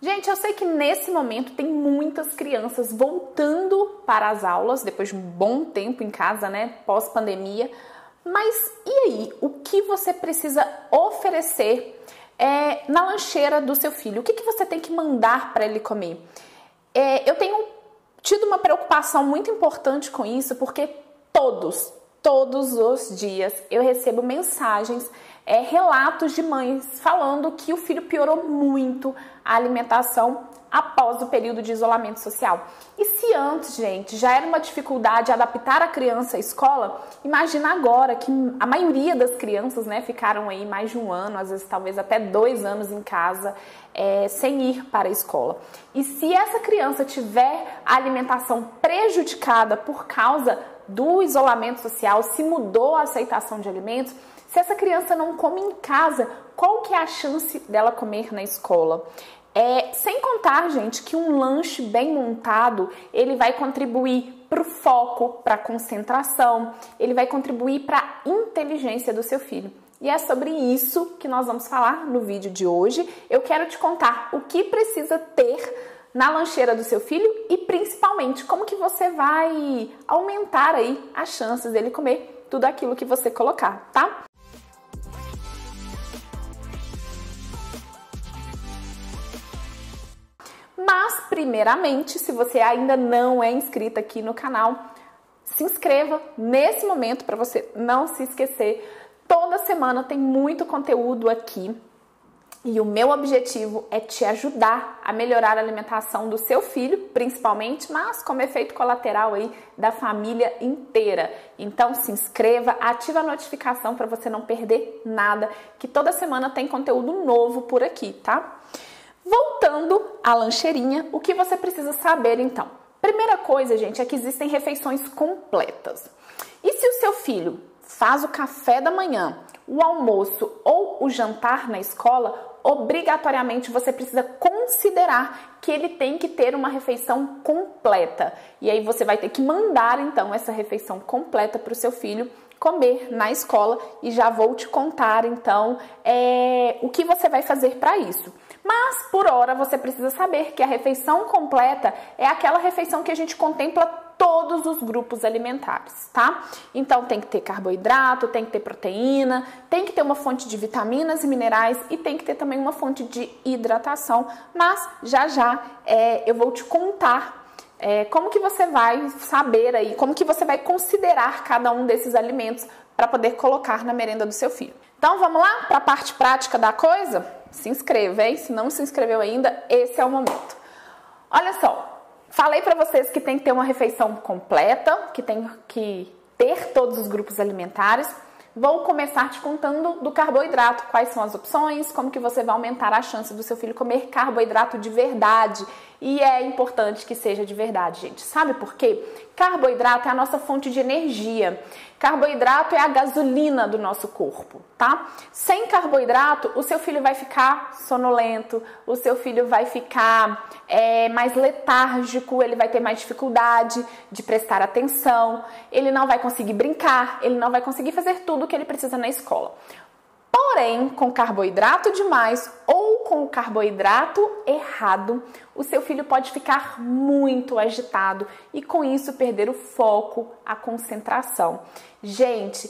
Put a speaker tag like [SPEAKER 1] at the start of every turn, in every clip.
[SPEAKER 1] Gente, eu sei que nesse momento tem muitas crianças voltando para as aulas, depois de um bom tempo em casa, né, pós-pandemia. Mas e aí, o que você precisa oferecer na lancheira do seu filho? O que você tem que mandar para ele comer? Eu tenho tido uma preocupação muito importante com isso, porque todos os dias eu recebo mensagens, relatos de mães falando que o filho piorou muito a alimentação após o período de isolamento social. E se antes, gente, já era uma dificuldade adaptar a criança à escola, imagina agora que a maioria das crianças, né, ficaram aí mais de um ano, às vezes talvez até 2 anos em casa, sem ir para a escola. E se essa criança tiver a alimentação prejudicada por causa do isolamento social, se mudou a aceitação de alimentos, se essa criança não come em casa, qual que é a chance dela comer na escola? Sem contar, gente, que um lanche bem montado, ele vai contribuir para o foco, para a concentração, ele vai contribuir para a inteligência do seu filho. E é sobre isso que nós vamos falar no vídeo de hoje. Eu quero te contar o que precisa ter na lancheira do seu filho e principalmente como que você vai aumentar aí as chances dele comer tudo aquilo que você colocar, tá? Mas, primeiramente, se você ainda não é inscrito aqui no canal, se inscreva nesse momento para você não se esquecer. Toda semana tem muito conteúdo aqui e o meu objetivo é te ajudar a melhorar a alimentação do seu filho, principalmente, mas como efeito colateral aí da família inteira. Então se inscreva, ativa a notificação para você não perder nada, que toda semana tem conteúdo novo por aqui, tá? Voltando à lancheirinha, o que você precisa saber então? Primeira coisa, gente, é que existem refeições completas. E se o seu filho faz o café da manhã, o almoço ou o jantar na escola, obrigatoriamente você precisa considerar que ele tem que ter uma refeição completa. E aí você vai ter que mandar então essa refeição completa para o seu filho comer na escola e já vou te contar então o que você vai fazer para isso. Mas, por hora, você precisa saber que a refeição completa é aquela refeição que a gente contempla todos os grupos alimentares, tá? Então, tem que ter carboidrato, tem que ter proteína, tem que ter uma fonte de vitaminas e minerais e tem que ter também uma fonte de hidratação. Mas, já, eu vou te contar como que você vai saber aí, como que você vai considerar cada um desses alimentos para poder colocar na merenda do seu filho. Então, vamos lá para a parte prática da coisa? Se inscreva, hein? Se não se inscreveu ainda, esse é o momento. Olha só, falei para vocês que tem que ter uma refeição completa, que tem que ter todos os grupos alimentares. Vou começar te contando do carboidrato, quais são as opções, como que você vai aumentar a chance do seu filho comer carboidrato de verdade. E é importante que seja de verdade, gente. Sabe por quê? Carboidrato é a nossa fonte de energia. Carboidrato é a gasolina do nosso corpo, tá? Sem carboidrato, o seu filho vai ficar sonolento, o seu filho vai ficar mais letárgico, ele vai ter mais dificuldade de prestar atenção, ele não vai conseguir brincar, ele não vai conseguir fazer tudo o que ele precisa na escola. Porém, com carboidrato demais ou com o carboidrato errado, o seu filho pode ficar muito agitado e com isso perder o foco, a concentração. Gente,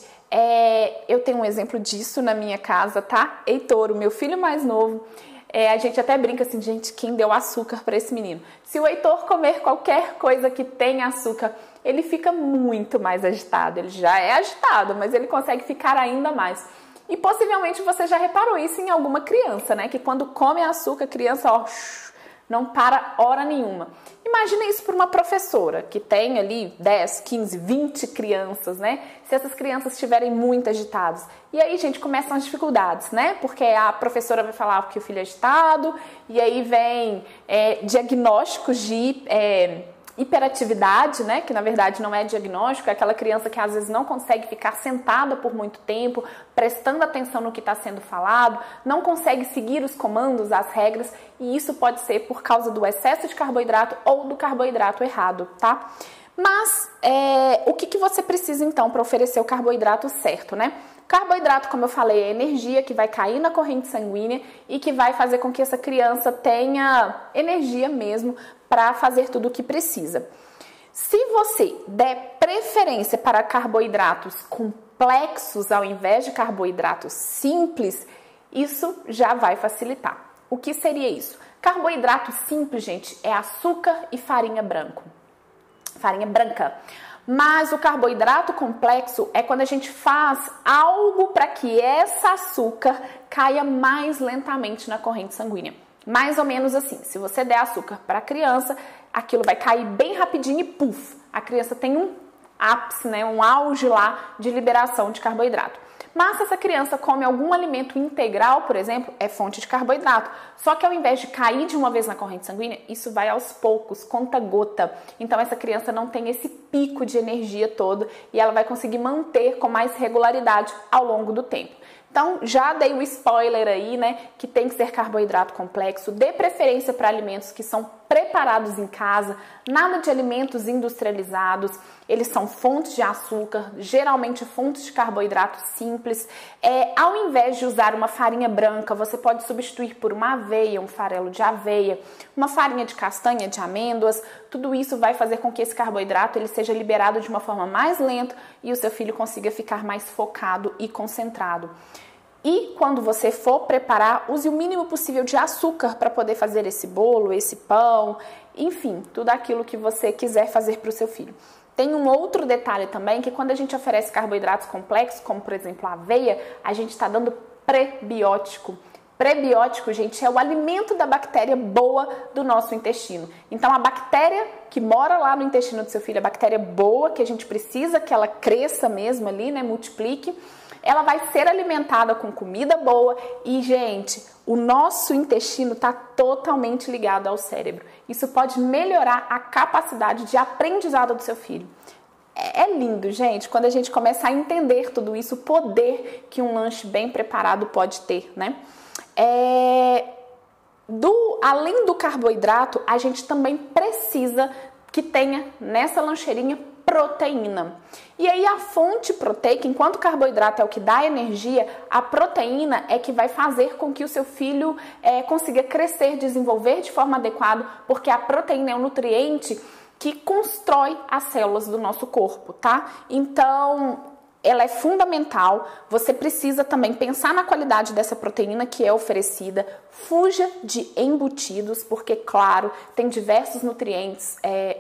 [SPEAKER 1] eu tenho um exemplo disso na minha casa, tá? Heitor, o meu filho mais novo, a gente até brinca assim, gente, quem deu açúcar para esse menino? Se o Heitor comer qualquer coisa que tenha açúcar, ele fica muito mais agitado. Ele já é agitado, mas ele consegue ficar ainda mais. E possivelmente você já reparou isso em alguma criança, né? Que quando come açúcar, a criança, não para hora nenhuma. Imagina isso para uma professora que tem ali 10, 15, 20 crianças, né? Se essas crianças estiverem muito agitadas. E aí, gente, começam as dificuldades, né? Porque a professora vai falar que o filho é agitado, e aí vem diagnósticos de hiperatividade, né? Que na verdade não é diagnóstico, é aquela criança que às vezes não consegue ficar sentada por muito tempo, prestando atenção no que está sendo falado, não consegue seguir os comandos, as regras, e isso pode ser por causa do excesso de carboidrato ou do carboidrato errado, tá? Mas o que você precisa então para oferecer o carboidrato certo, né? Carboidrato, como eu falei, é energia que vai cair na corrente sanguínea e que vai fazer com que essa criança tenha energia mesmo para fazer tudo o que precisa. Se você der preferência para carboidratos complexos ao invés de carboidratos simples, isso já vai facilitar. O que seria isso? Carboidrato simples, gente, é açúcar e farinha branca. Mas o carboidrato complexo é quando a gente faz algo para que essa açúcar caia mais lentamente na corrente sanguínea. Mais ou menos assim, se você der açúcar para a criança, aquilo vai cair bem rapidinho e puf, a criança tem um ápice, né, um auge lá de liberação de carboidrato. Mas se essa criança come algum alimento integral, por exemplo, é fonte de carboidrato. Só que ao invés de cair de uma vez na corrente sanguínea, isso vai aos poucos, conta-gota. Então essa criança não tem esse pico de energia todo e ela vai conseguir manter com mais regularidade ao longo do tempo. Então, já dei o spoiler aí, né, que tem que ser carboidrato complexo, dê preferência para alimentos que são preparados em casa, nada de alimentos industrializados, eles são fontes de açúcar, geralmente fontes de carboidrato simples. Ao invés de usar uma farinha branca, você pode substituir por uma aveia, um farelo de aveia, uma farinha de castanha, de amêndoas. Tudo isso vai fazer com que esse carboidrato ele seja liberado de uma forma mais lenta e o seu filho consiga ficar mais focado e concentrado. E quando você for preparar, use o mínimo possível de açúcar para poder fazer esse bolo, esse pão, enfim, tudo aquilo que você quiser fazer para o seu filho. Tem um outro detalhe também, que quando a gente oferece carboidratos complexos, como por exemplo a aveia, a gente está dando prebiótico. Prebiótico, gente, é o alimento da bactéria boa do nosso intestino. Então, a bactéria que mora lá no intestino do seu filho, a bactéria boa, que a gente precisa que ela cresça mesmo ali, né, multiplique, ela vai ser alimentada com comida boa e, gente, o nosso intestino está totalmente ligado ao cérebro. Isso pode melhorar a capacidade de aprendizado do seu filho. É lindo, gente, quando a gente começa a entender tudo isso, o poder que um lanche bem preparado pode ter, né? Além do carboidrato, a gente também precisa que tenha nessa lancheirinha proteína. E aí a fonte proteica, enquanto o carboidrato é o que dá energia, a proteína é que vai fazer com que o seu filho consiga crescer, desenvolver de forma adequada, porque a proteína é um nutriente que constrói as células do nosso corpo, tá? Então, ela é fundamental. Você precisa também pensar na qualidade dessa proteína que é oferecida. Fuja de embutidos, porque, claro, tem diversos nutrientes,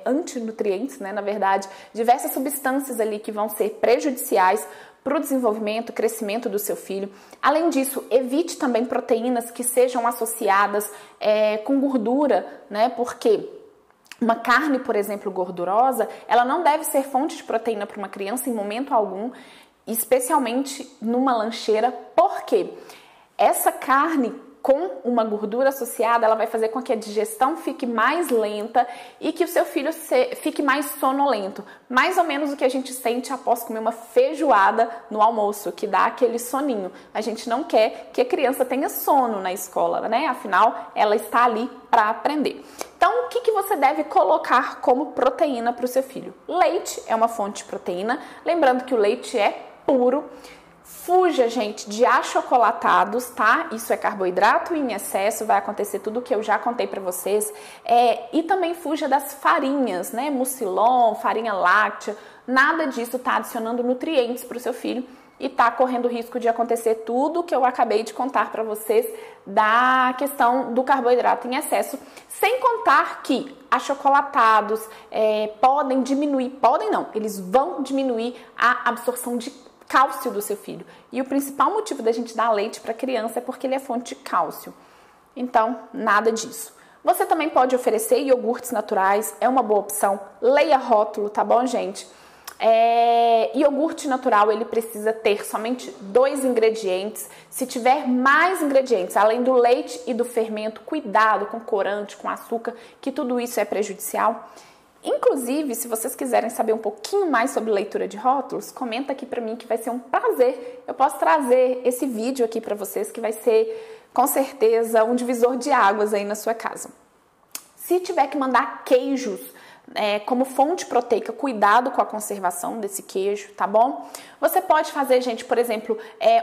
[SPEAKER 1] antinutrientes, né, na verdade, diversas substâncias ali que vão ser prejudiciais para o desenvolvimento, crescimento do seu filho. Além disso, evite também proteínas que sejam associadas com gordura, né, porque uma carne, por exemplo, gordurosa, ela não deve ser fonte de proteína para uma criança em momento algum, especialmente numa lancheira, porque essa carne com uma gordura associada, ela vai fazer com que a digestão fique mais lenta e que o seu filho fique mais sonolento. Mais ou menos o que a gente sente após comer uma feijoada no almoço, que dá aquele soninho. A gente não quer que a criança tenha sono na escola, né? Afinal, ela está ali para aprender. Então, o que você deve colocar como proteína para o seu filho? Leite é uma fonte de proteína. Lembrando que o leite é puro. Fuja, gente, de achocolatados, tá? Isso é carboidrato em excesso, vai acontecer tudo o que eu já contei pra vocês. E também fuja das farinhas, né? Mucilon, farinha láctea, nada disso tá adicionando nutrientes pro seu filho e tá correndo o risco de acontecer tudo o que eu acabei de contar pra vocês da questão do carboidrato em excesso. Sem contar que achocolatados podem diminuir, eles vão diminuir a absorção de cálcio do seu filho. E o principal motivo da gente dar leite para criança é porque ele é fonte de cálcio. Então, nada disso. Você também pode oferecer iogurtes naturais, é uma boa opção. Leia rótulo, tá bom, gente? Iogurte natural, ele precisa ter somente 2 ingredientes. Se tiver mais ingredientes, além do leite e do fermento, cuidado com corante, com açúcar, que tudo isso é prejudicial. Inclusive, se vocês quiserem saber um pouquinho mais sobre leitura de rótulos, comenta aqui pra mim que vai ser um prazer. Eu posso trazer esse vídeo aqui pra vocês que vai ser, com certeza, um divisor de águas aí na sua casa. Se tiver que mandar queijos como fonte proteica, cuidado com a conservação desse queijo, tá bom? Você pode fazer, gente, por exemplo,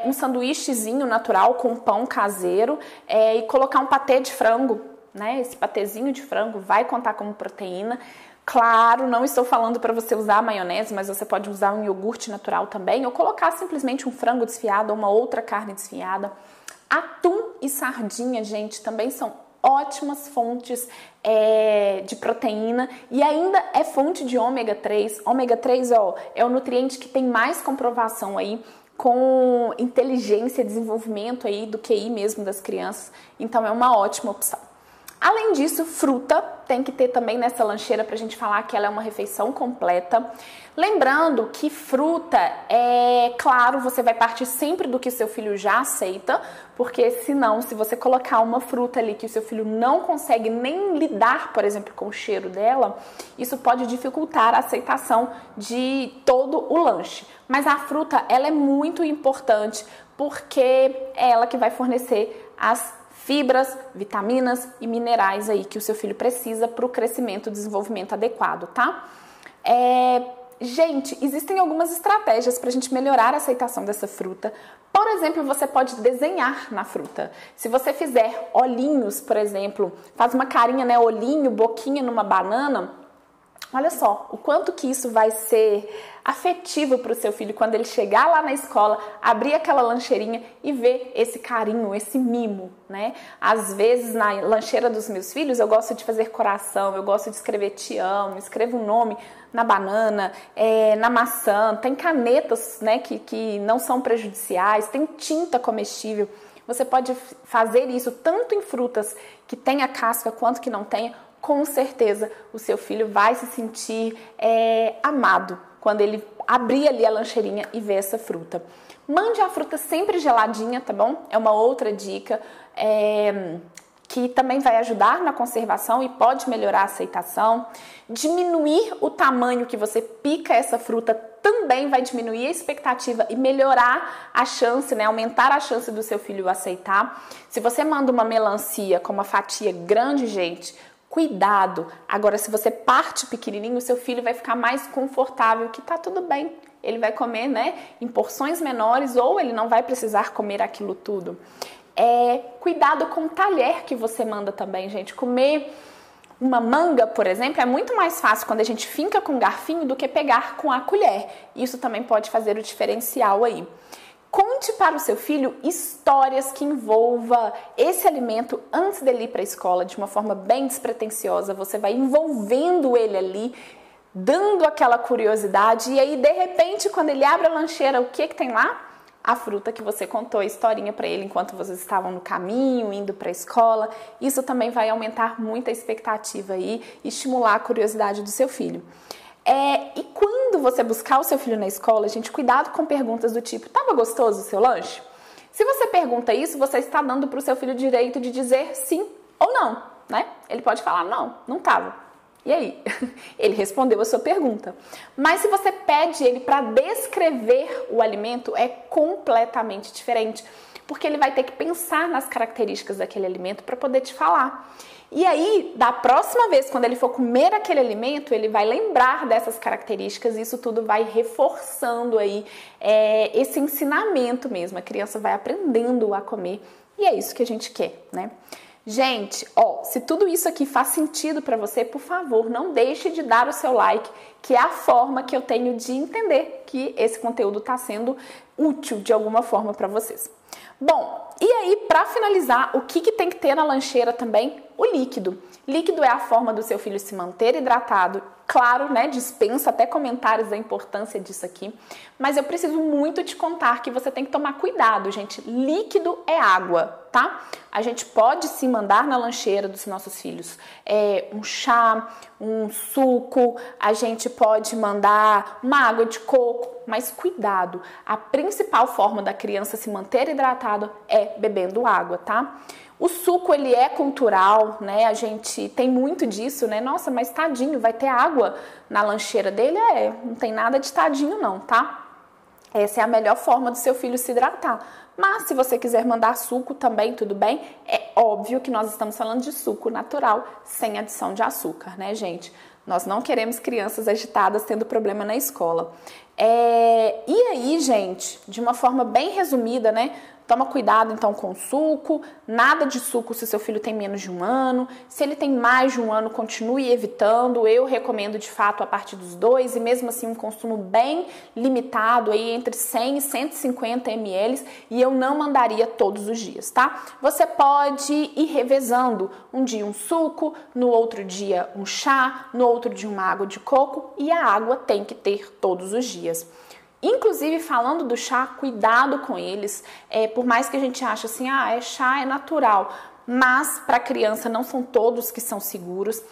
[SPEAKER 1] um sanduíchezinho natural com pão caseiro e colocar um patê de frango, né? Esse patezinho de frango vai contar como proteína. Claro, não estou falando para você usar maionese, mas você pode usar um iogurte natural também, ou colocar simplesmente um frango desfiado ou uma outra carne desfiada. Atum e sardinha, gente, também são ótimas fontes de proteína e ainda é fonte de ômega 3. Ômega 3 é o nutriente que tem mais comprovação aí com inteligência, desenvolvimento aí do QI mesmo das crianças, então é uma ótima opção. Além disso, fruta tem que ter também nessa lancheira para a gente falar que ela é uma refeição completa. Lembrando que fruta, claro, você vai partir sempre do que seu filho já aceita, porque senão, se você colocar uma fruta ali que o seu filho não consegue nem lidar, por exemplo, com o cheiro dela, isso pode dificultar a aceitação de todo o lanche. Mas a fruta, ela é muito importante porque é ela que vai fornecer as fibras, vitaminas e minerais aí que o seu filho precisa para o crescimento e desenvolvimento adequado, tá? Gente, existem algumas estratégias para a gente melhorar a aceitação dessa fruta. Por exemplo, você pode desenhar na fruta. Se você fizer olhinhos, por exemplo, faz uma carinha, né, olhinho, boquinha numa banana, olha só o quanto que isso vai ser afetivo para o seu filho quando ele chegar lá na escola, abrir aquela lancheirinha e ver esse carinho, esse mimo, né? Às vezes na lancheira dos meus filhos eu gosto de fazer coração, eu gosto de escrever te amo, escrevo um nome na banana, na maçã, tem canetas, né, que não são prejudiciais, tem tinta comestível. Você pode fazer isso tanto em frutas que tenha casca quanto que não tenha. Com certeza o seu filho vai se sentir amado quando ele abrir ali a lancheirinha e ver essa fruta. Mande a fruta sempre geladinha, tá bom? É uma outra dica que também vai ajudar na conservação e pode melhorar a aceitação. Diminuir o tamanho que você pica essa fruta também vai diminuir a expectativa e melhorar a chance, né? Aumentar a chance do seu filho aceitar. Se você manda uma melancia com uma fatia grande, gente, cuidado. Agora, se você parte pequenininho, o seu filho vai ficar mais confortável, que tá tudo bem. Ele vai comer, né, em porções menores ou ele não vai precisar comer aquilo tudo. Cuidado com o talher que você manda também, gente. Comer uma manga, por exemplo, é muito mais fácil quando a gente finca com garfinho do que pegar com a colher. Isso também pode fazer o diferencial aí. Conte para o seu filho histórias que envolva esse alimento antes dele ir para a escola, de uma forma bem despretensiosa. Você vai envolvendo ele ali, dando aquela curiosidade, e aí, de repente, quando ele abre a lancheira, o que tem lá? A fruta que você contou a historinha para ele enquanto vocês estavam no caminho, indo para a escola. Isso também vai aumentar muito a expectativa aí e estimular a curiosidade do seu filho. E quando você buscar o seu filho na escola, gente, cuidado com perguntas do tipo: "Tava gostoso o seu lanche?" Se você pergunta isso, você está dando para o seu filho o direito de dizer sim ou não, né? Ele pode falar: "Não, não tava." E aí? Ele respondeu a sua pergunta. Mas se você pede ele para descrever o alimento, é completamente diferente, porque ele vai ter que pensar nas características daquele alimento para poder te falar. E aí, da próxima vez, quando ele for comer aquele alimento, ele vai lembrar dessas características e isso tudo vai reforçando aí esse ensinamento mesmo. A criança vai aprendendo a comer e é isso que a gente quer, né? Gente, se tudo isso aqui faz sentido para você, por favor, não deixe de dar o seu like, que é a forma que eu tenho de entender que esse conteúdo está sendo útil de alguma forma para vocês. Bom, e aí, para finalizar, o que tem que ter na lancheira também? O líquido. Líquido é a forma do seu filho se manter hidratado. Claro, né? Dispensa até comentários da importância disso aqui. Mas eu preciso muito te contar que você tem que tomar cuidado, gente. Líquido é água, tá? A gente pode sim mandar na lancheira dos nossos filhos um chá, um suco, a gente pode mandar uma água de coco, mas cuidado. A principal forma da criança se manter hidratado é bebendo água, tá? O suco, ele é cultural, né? A gente tem muito disso, né? Nossa, mas tadinho, vai ter água na lancheira dele? Não tem nada de tadinho não, tá? Essa é a melhor forma do seu filho se hidratar. Mas se você quiser mandar suco também, tudo bem. É óbvio que nós estamos falando de suco natural, sem adição de açúcar, né, gente? Nós não queremos crianças agitadas tendo problema na escola. E aí, gente, de uma forma bem resumida, né? Toma cuidado, então, com o suco. Nada de suco se seu filho tem menos de 1 ano. Se ele tem mais de 1 ano, continue evitando. Eu recomendo, de fato, a partir dos 2 e mesmo assim um consumo bem limitado, aí entre 100 e 150 ml. E eu não mandaria todos os dias, tá? Você pode ir revezando. Um dia um suco, no outro dia um chá, no outro dia uma água de coco. E a água tem que ter todos os dias. Inclusive, falando do chá, cuidado com eles, por mais que a gente ache assim, chá é natural, mas para criança não são todos que são seguros.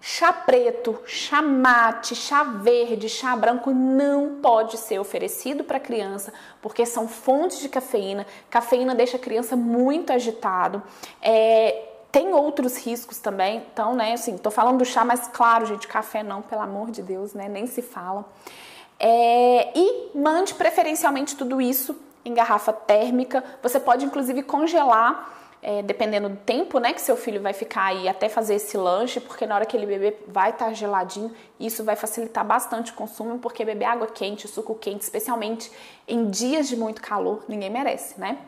[SPEAKER 1] Chá preto, chá mate, chá verde, chá branco não pode ser oferecido para criança, porque são fontes de cafeína. Cafeína deixa a criança muito agitado. Tem outros riscos também, então, né, assim, tô falando do chá, mas claro, gente, café não, pelo amor de Deus, né, nem se fala. E mande preferencialmente tudo isso em garrafa térmica. Você pode inclusive congelar, dependendo do tempo, né, que seu filho vai ficar aí até fazer esse lanche, porque na hora que ele beber vai estar geladinho. Isso vai facilitar bastante o consumo, porque beber água quente, suco quente, especialmente em dias de muito calor, ninguém merece, né?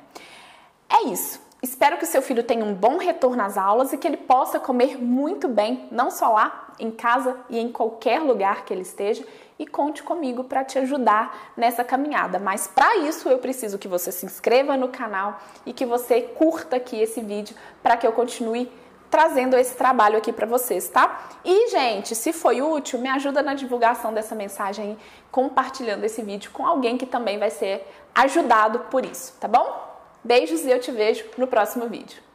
[SPEAKER 1] É isso. Espero que o seu filho tenha um bom retorno às aulas e que ele possa comer muito bem, não só lá, em casa e em qualquer lugar que ele esteja. E conte comigo para te ajudar nessa caminhada. Mas para isso eu preciso que você se inscreva no canal e que você curta aqui esse vídeo para que eu continue trazendo esse trabalho aqui para vocês, tá? E, gente, se foi útil, me ajuda na divulgação dessa mensagem, compartilhando esse vídeo com alguém que também vai ser ajudado por isso, tá bom? Beijos e eu te vejo no próximo vídeo.